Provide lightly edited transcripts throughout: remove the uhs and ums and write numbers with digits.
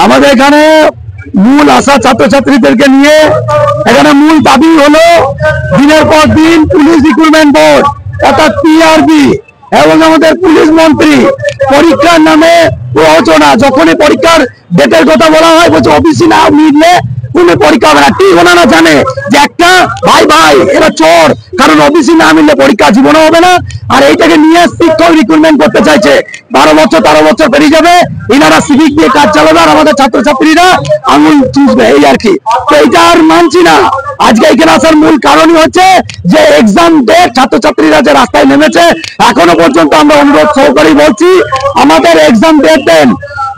আমাদের এখানে মূল আশা ছাত্রছাত্রীদেরকে নিয়ে এখানে মূল দাবি হলো দিনের পর দিন পুলিশ রিক্রুটমেন্ট বোর্ড অর্থাৎ পিআরবি এবং আমাদের পুলিশ মন্ত্রী পরীক্ষার নামে প্ররোচনা। যখনই পরীক্ষার ডেটের কথা বলা হয় বলছে ওবিসি না মিললে কোনো পরীক্ষা হবে না। ঠিক ওনারা জানে যে একটা ভাই এরা চোর, কারণ ওবিসি না মিললে পরীক্ষা জীবনে হবে না। আর এইটাকে নিয়ে শিক্ষক রিক্রুটমেন্ট করতে চাইছে। 12 বছর 13 বছর পেরিয়ে যাবে, এনারা সিভিক দিয়ে কাজ চালাবে আর আমাদের ছাত্রছাত্রীরা আঙুল চুষবে, এই আর কি। তো এইটা আর মানছি না। আজকে এখানে আসার মূল কারণই হচ্ছে যে এক্সাম ডেট, ছাত্রছাত্রীরা যে রাস্তায় নেমেছে এখনো পর্যন্ত আমরা অনুরোধ সহকারে বলছি আমাদের এক্সাম ডেট দেন।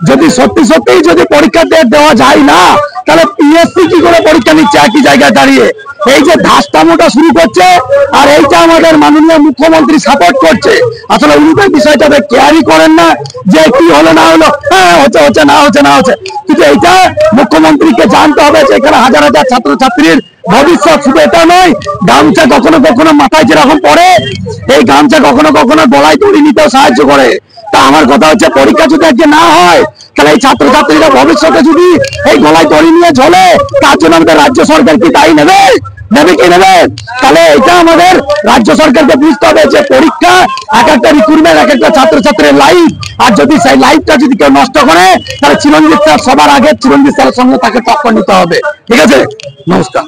যদি সত্যি যদি পরীক্ষার ডেট দেওয়া যায় না, তাহলে পিএসসি কি করে পরীক্ষা নিচ্ছে একই জায়গায় দাঁড়িয়ে? এই যে ধাস্তামোটা শুরু করছে আর এইটা আমাদের মাননীয় মুখ্যমন্ত্রী সাপোর্ট করছে। আসলে উনি তো বিষয়টাকে কেয়ারই করেন না যে কি হলো না হলো, হ্যাঁ হচ্ছে না হচ্ছে। কিন্তু এইটা মুখ্যমন্ত্রীকে জানতে হবে যে এখানে হাজার হাজার ছাত্রছাত্রীর ভবিষ্যৎ। শুধু এটা নয়, গামছা কখনো কখনো মাথায় যেরকম পড়ে, এই গামছা কখনো কখনো গলায় দড়ি নিতেও সাহায্য করে। তা আমার কথা হচ্ছে পরীক্ষা যদি আজকে না হয়, তাহলে এই ছাত্রছাত্রীরা ভবিষ্যতে যদি এই গলায় দড়ি নিয়ে চলে, তার জন্য আমাদের রাজ্য সরকার কি দায়ী নেবে কি নেবে? তাহলে এটা আমাদের রাজ্য সরকারকে বুঝতে হবে যে পরীক্ষা এক একটা রিক্রুটমেন্ট, এক একটা ছাত্রছাত্রীর লাইফ। আর যদি সেই লাইফটা যদি কেউ নষ্ট করে, তাহলে চিরঞ্জিত স্যার সবার আগে চিরঞ্জিত স্যারের সঙ্গে তাকে টক্কর নিতে হবে। ঠিক আছে, নমস্কার।